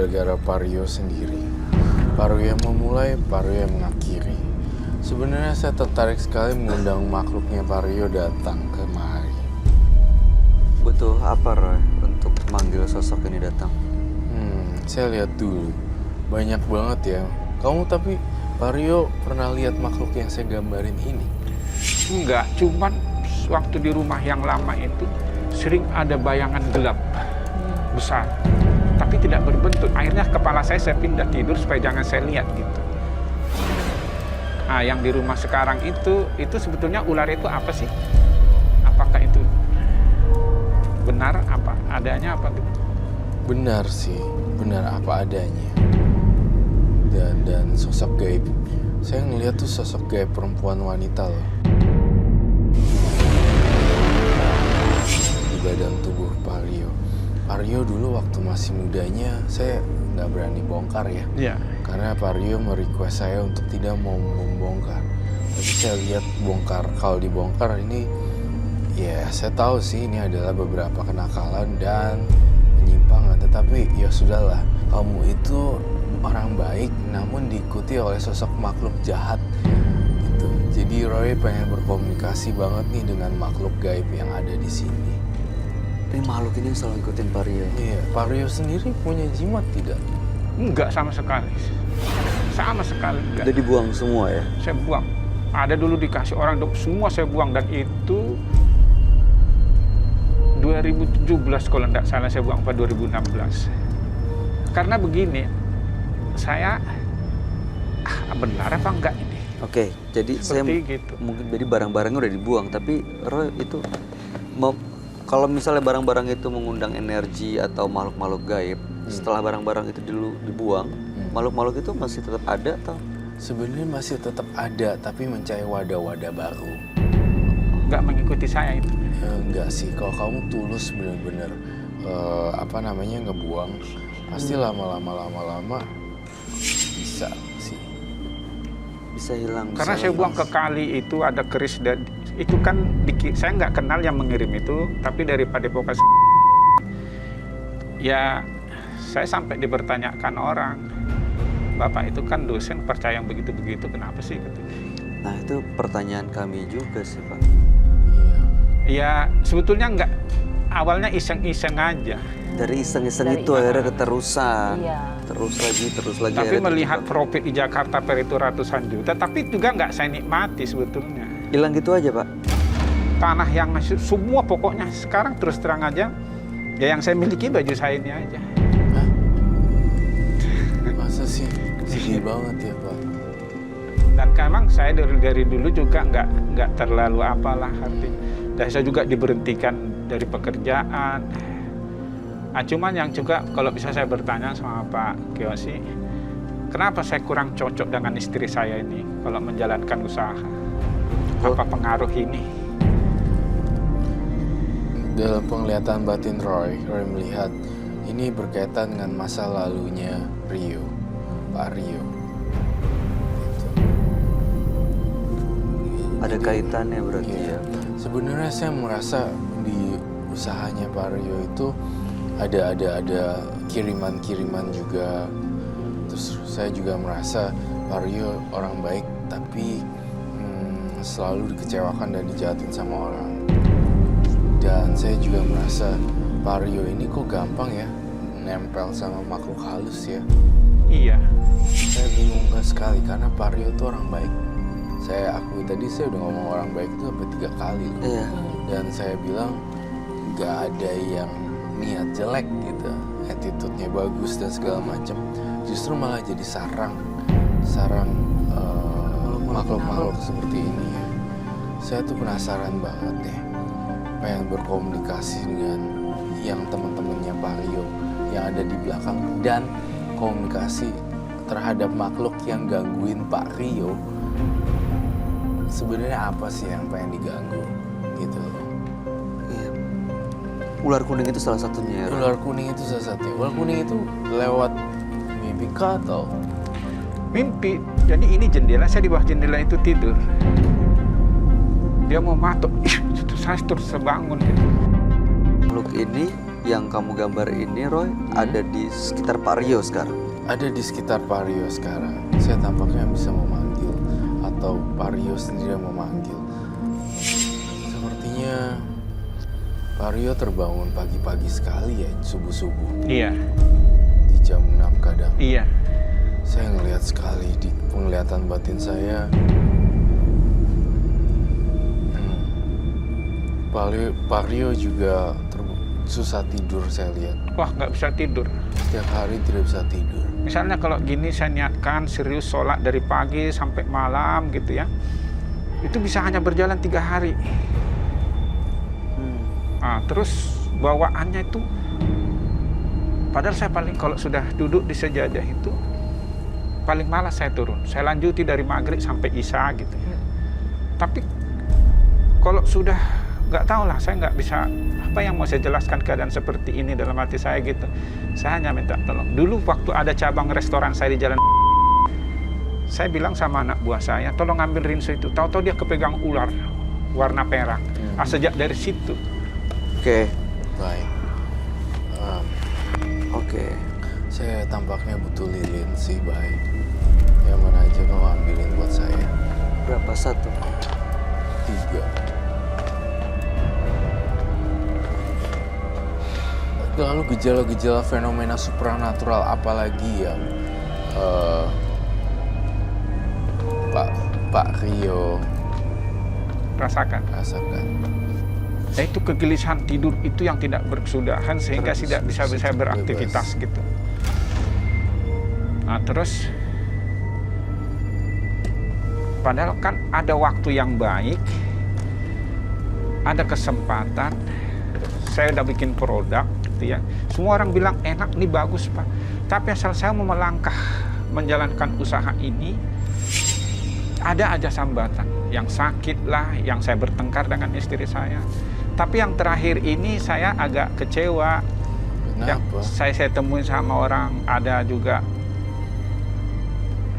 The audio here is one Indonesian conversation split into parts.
gara-gara Pak Rio sendiri. Pak Rio yang memulai, Pak Rio yang mengakhiri. Sebenarnya saya tertarik sekali mengundang makhluknya Pak Rio datang kemari. Butuh apa, Roy, untuk manggil sosok ini datang? Saya lihat dulu. Banyak banget ya. Kamu tapi Pak Rio pernah lihat makhluk yang saya gambarin ini? Enggak, cuman waktu di rumah yang lama itu sering ada bayangan gelap besar, tapi tidak berbentuk. Akhirnya kepala saya pindah tidur supaya jangan saya lihat gitu. Nah, yang di rumah sekarang itu sebetulnya ular itu apa sih? Apakah itu benar apa adanya apa gitu? Benar sih, benar apa adanya. Dan sosok gaib. Saya ngeliat tuh sosok gaib perempuan wanita loh. Di badan tubuh Pak Rio. Pak Rio dulu waktu masih mudanya saya nggak berani bongkar ya. Iya. Karena Pak Rio merequest saya untuk tidak mau membongkar. Tapi saya lihat kalau dibongkar ini, ya saya tahu sih ini adalah beberapa kenakalan dan penyimpangan. Tetapi ya sudahlah, kamu itu orang baik namun diikuti oleh sosok makhluk jahat gitu. Jadi Roy pengen berkomunikasi banget nih dengan makhluk gaib yang ada di sini. Ini makhluk ini selalu ikutin Pak Rio. Iya, Pak Rio sendiri punya jimat tidak? Enggak sama sekali. Sama sekali enggak. Udah dibuang semua ya? Saya buang. Ada dulu dikasih orang, semua saya buang. Dan itu 2017 kalau tidak salah saya buang, apa 2016. Karena begini, saya benar apa enggak ini? Oke, jadi Gitu. mungkin jadi barang-barangnya udah dibuang, tapi Roy itu kalau misalnya barang-barang itu mengundang energi atau makhluk-makhluk gaib, setelah barang-barang itu dulu dibuang, makhluk-makhluk itu masih tetap ada atau? Sebenarnya masih tetap ada, tapi mencari wadah-wadah baru. Enggak mengikuti saya itu. Enggak sih, kalau kamu tulus bener-bener ngebuang, pasti lama-lama bisa sih. Bisa hilang. Karena saya buang ke kali itu ada keris dan itu kan saya nggak kenal yang mengirim itu, tapi dari Padepokan ya saya sampai dipertanyakan orang, Bapak itu kan dosen percaya yang begitu-begitu, kenapa sih? Nah itu pertanyaan kami juga sih Pak. Ya sebetulnya nggak, awalnya iseng-iseng aja. Dari iseng-iseng itu akhirnya keterusan. Iya. Terus lagi. Tapi akhirnya melihat profit di Jakarta per itu ratusan juta, tapi juga nggak saya nikmati sebetulnya. hilang gitu aja Pak? Tanah yang semua pokoknya sekarang terus terang aja, ya yang saya miliki baju saya ini aja. Hah? Masa sih? Sedih banget ya Pak. Dan memang saya dari dulu juga nggak terlalu apalah arti. Dan saya juga diberhentikan dari pekerjaan. Nah, cuman yang juga kalau bisa saya bertanya sama Pak Kiyoshi, kenapa saya kurang cocok dengan istri saya ini kalau menjalankan usaha? Apa pengaruh ini? Dalam penglihatan batin Roy melihat ini berkaitan dengan masa lalunya Rio, Pak Rio. Ada kaitannya berarti ya? Sebenarnya saya merasa di usahanya Pak Rio itu ada kiriman-kiriman juga. Terus saya juga merasa Pak Rio orang baik, tapi selalu dikecewakan dan dijahatin sama orang. Dan saya juga merasa Pak Rio ini kok gampang ya nempel sama makhluk halus ya. Iya. Saya bingung sekali karena Pak Rio itu orang baik. Saya akui tadi saya udah ngomong orang baik itu sampai 3 kali loh. Iya. Dan saya bilang gak ada yang niat jelek gitu, attitude-nya bagus dan segala macam. Justru malah jadi sarang makhluk-makhluk seperti ini ya. Saya tuh penasaran banget deh, pengen berkomunikasi dengan yang teman-temannya Pak Rio yang ada di belakang dan komunikasi terhadap makhluk yang gangguin Pak Rio. Sebenarnya apa sih yang pengen diganggu gitu loh. Iya. Ular kuning itu salah satunya ya? Ular kuning itu salah satunya. Ular kuning itu lewat mimpi kah atau? Mimpi. Jadi ini jendela, saya di bawah jendela itu tidur. Dia mau matok, itu saya terus bangun gitu. Makhluk ini yang kamu gambar ini, Roy, ada di sekitar Pak Rio sekarang? Ada di sekitar Pak Rio sekarang. Saya tampaknya bisa memanggil, atau Pak Rio sendiri yang memanggil. Sepertinya Pak Rio terbangun pagi-pagi sekali ya, subuh-subuh. Iya, Di jam 6 kadang. iya. Saya ngelihat sekali di penglihatan batin saya. Pak Rio juga susah tidur saya lihat. Wah, nggak bisa tidur. Setiap hari tidak bisa tidur. Misalnya kalau gini saya niatkan serius sholat dari pagi sampai malam gitu ya. Itu bisa hanya berjalan 3 hari. Nah, terus bawaannya itu, padahal saya paling kalau sudah duduk di sejadah itu paling malas saya turun. Saya lanjuti dari maghrib sampai isya gitu ya. Tapi kalau sudah nggak tahu lah, saya nggak bisa apa yang mau saya jelaskan keadaan seperti ini dalam hati saya gitu. Saya hanya minta tolong. Dulu waktu ada cabang restoran saya di jalan, saya bilang sama anak buah saya, tolong ambil rinso itu. Tahu-tahu dia kepegang ular warna perak. Sejak dari situ. Oke. Baik. Oke. Saya tampaknya butuh lilin sih, baik. Yang mana aja kamu ambilin buat saya? Berapa? 1? 3. Lalu gejala-gejala fenomena supranatural apalagi yang Pak Rio Rasakan. rasakan? Yaitu kegelisahan tidur itu yang tidak berkesudahan sehingga tidak bisa beraktivitas gitu. Nah, terus padahal kan ada waktu yang baik, ada kesempatan, saya udah bikin produk gitu ya. Semua orang bilang enak nih, bagus Pak. Tapi asal saya mau melangkah menjalankan usaha ini, ada aja sambatan. Yang sakit lah, yang saya bertengkar dengan istri saya. Tapi yang terakhir ini saya agak kecewa. Yang Kenapa? saya temuin sama orang, ada juga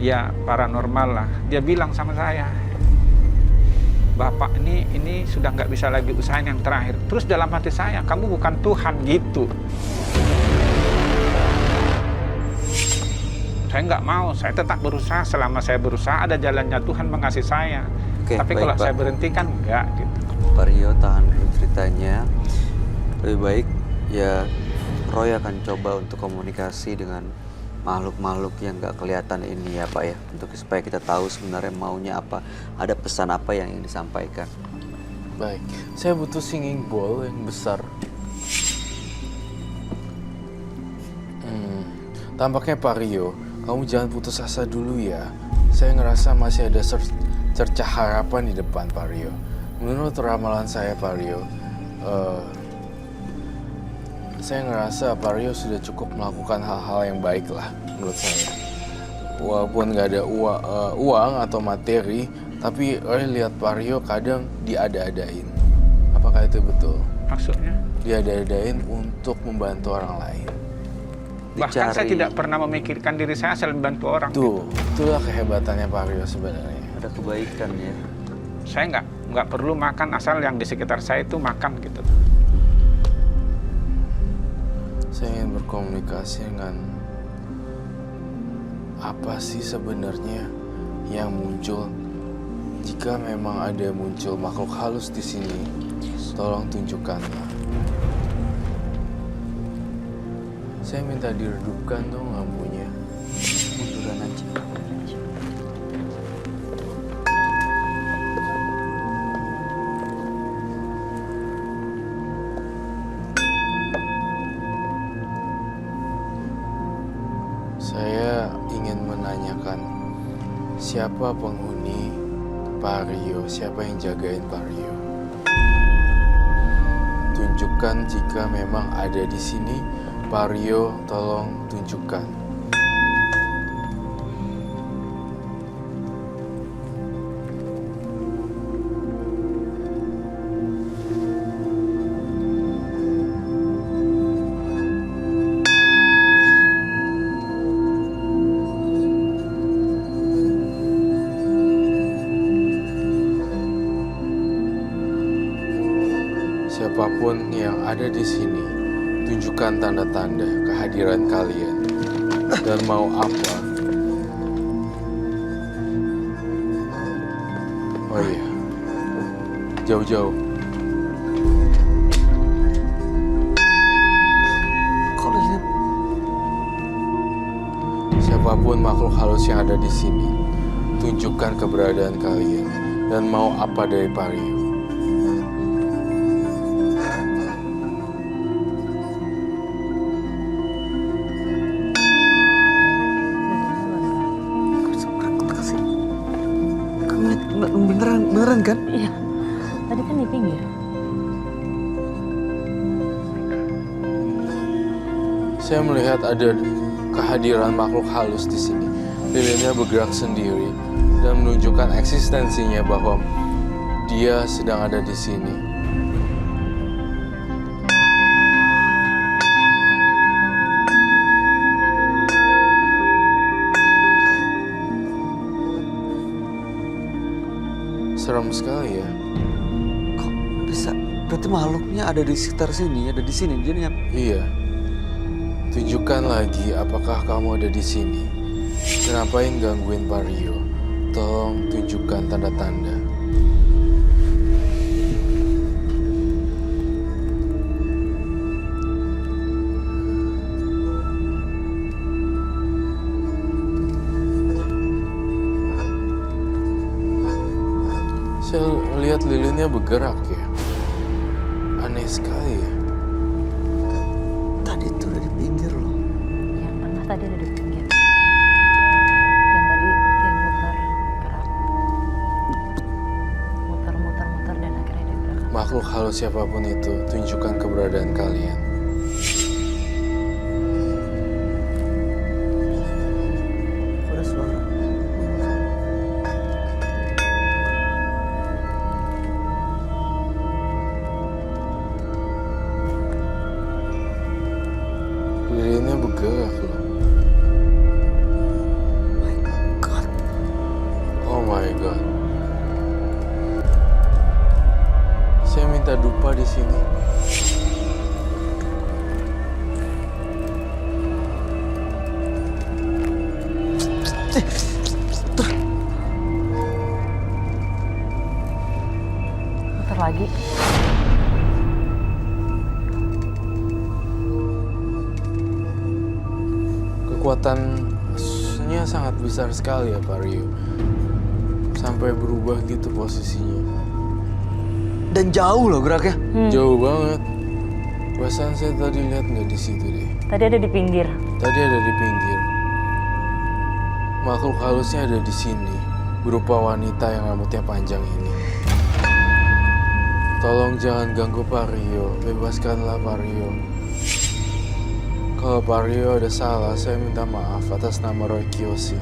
ya paranormal lah. Dia bilang sama saya, Bapak ini sudah nggak bisa lagi usahain yang terakhir. Terus dalam hati saya, kamu bukan Tuhan gitu. Saya nggak mau, saya tetap berusaha. Selama saya berusaha, ada jalannya Tuhan mengasihi saya. Oke, Tapi baik, kalau Pak. saya berhenti kan enggak gitu. Pak Rio, tahan dulu ceritanya. Lebih baik ya Roy akan coba untuk komunikasi dengan makhluk-makhluk yang nggak kelihatan ini ya Pak ya, untuk supaya kita tahu sebenarnya maunya apa, ada pesan apa yang ingin disampaikan. Baik, saya butuh singing bowl yang besar. Tampaknya Pak Rio, kamu jangan putus asa dulu ya. Saya ngerasa masih ada cercah harapan di depan Pak Rio. Menurut ramalan saya Pak Rio, saya ngerasa Pak Rio sudah cukup melakukan hal-hal yang baik lah menurut saya. Walaupun nggak ada uang atau materi, tapi Roy lihat Pak Rio kadang diada-adain. Apakah itu betul? Maksudnya? Diada-adain untuk membantu orang lain. Bahkan saya tidak pernah memikirkan diri saya asal membantu orang. Tuh, itulah kehebatannya Pak Rio sebenarnya. Ada kebaikan ya. Saya nggak perlu makan asal yang di sekitar saya itu makan gitu. Saya ingin berkomunikasi dengan apa sih sebenarnya yang muncul. Jika memang ada muncul makhluk halus di sini, tolong tunjukkanlah. Saya minta diredupkan dong lampunya. Munduran aja. Saya ingin menanyakan siapa penghuni Pak Rio, siapa yang jagain Pak Rio. Tunjukkan jika memang ada di sini, Pak Rio tolong tunjukkan. Siapapun yang ada di sini, Tunjukkan tanda-tanda kehadiran kalian. Dan mau apa? Oh iya, jauh-jauh. Kalian Siapapun makhluk halus yang ada di sini, tunjukkan keberadaan kalian dan mau apa dari Paryo. beneran kan? Iya, tadi kan di pinggir. Saya melihat ada kehadiran makhluk halus di sini. Lilinnya bergerak sendiri dan menunjukkan eksistensinya bahwa dia sedang ada di sini. Serem sekali ya. Kok bisa? Berarti makhluknya ada di sekitar sini, ada di sini. Jadi Iya. Tunjukkan lagi apakah kamu ada di sini. Kenapain gangguin Paryo? Tolong tunjukkan tanda-tanda. Saya lihat lilinnya bergerak ya. Aneh sekali ya. tadi tuh dari pinggir loh. Yang pernah tadi ada di pinggir. Yang tadi dia muter gerak. Muter dan akhirnya dia gerak. Makhluk halus siapapun itu, tunjukkan keberadaan kalian. Ada suara. Lilinnya bergerak loh. My God. Oh my god. Saya minta dupa di sini. Muter lagi. Kekuatannya sangat besar sekali ya Paryo. Sampai berubah gitu posisinya. Dan jauh loh geraknya. Jauh banget. Perasaan saya tadi lihat nggak di situ deh. Tadi ada di pinggir. Tadi ada di pinggir. Makhluk halusnya ada di sini, berupa wanita yang rambutnya panjang ini. Tolong jangan ganggu Paryo, bebaskanlah Paryo. Kalau Paryo ada salah, saya minta maaf atas nama Roy Kiyoshi.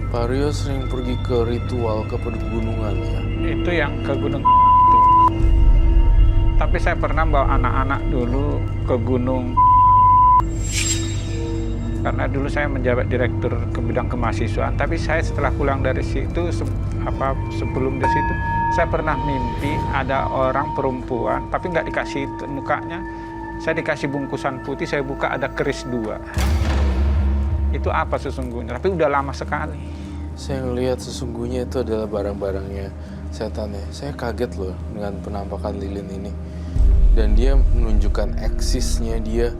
Paryo sering pergi ke ritual ke pegunungan ya. Itu yang ke gunung itu. Tapi saya pernah bawa anak-anak dulu ke gunung. Karena dulu saya menjabat direktur ke bidang kemahasiswaan. Tapi saya setelah pulang dari situ, sebelum di situ, saya pernah mimpi ada orang perempuan, tapi nggak dikasih mukanya. Saya dikasih bungkusan putih, saya buka ada keris 2. Itu apa sesungguhnya? Tapi udah lama sekali. Saya ngelihat sesungguhnya itu adalah barang-barangnya setan ya. Saya kaget loh dengan penampakan lilin ini. Dan dia menunjukkan eksisnya dia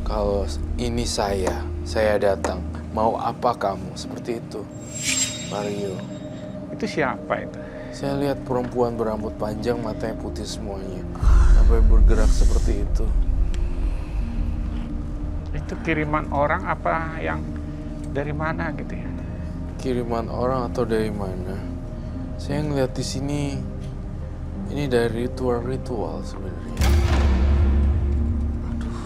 kalau ini saya datang. Mau apa kamu? Seperti itu. Paryo. Itu siapa itu? Saya lihat perempuan berambut panjang, matanya putih semuanya. Sampai bergerak seperti itu. Itu kiriman orang apa yang dari mana gitu ya? Kiriman orang atau dari mana? Saya ngeliat di sini ini dari ritual sebenarnya. Aduh.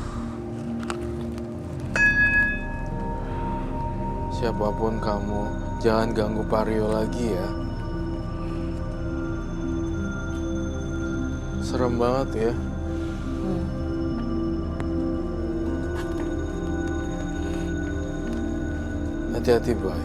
Siapapun kamu, jangan ganggu Paryo lagi ya. Serem banget ya. Hati-hati, Boy.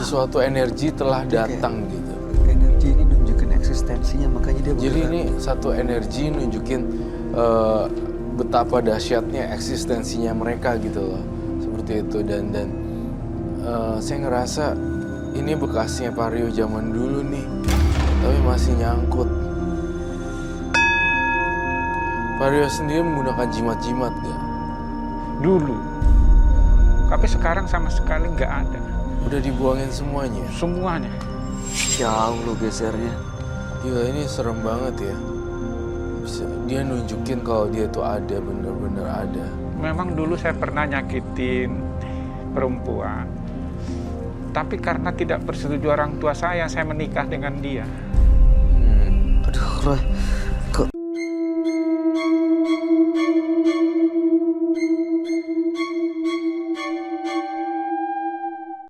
suatu energi telah Dia kayak- datang gitu. Energi ini nunjukin eksistensinya, makanya dia Jadi bergerak. ini satu energi nunjukin betapa dahsyatnya eksistensinya mereka gitu loh. Seperti itu dan saya ngerasa ini bekasnya Pak Rio zaman dulu nih. Tapi masih nyangkut. Pak Rio sendiri menggunakan jimat-jimat gak? Dulu. Tapi sekarang sama sekali nggak ada. Udah dibuangin semuanya. Semuanya. Jauh lo gesernya. Gila ini serem banget ya. Dia nunjukin kalau dia tuh ada, bener-bener ada. Memang dulu saya pernah nyakitin perempuan. Tapi karena tidak persetujuan orang tua saya menikah dengan dia. Aduh, Roy.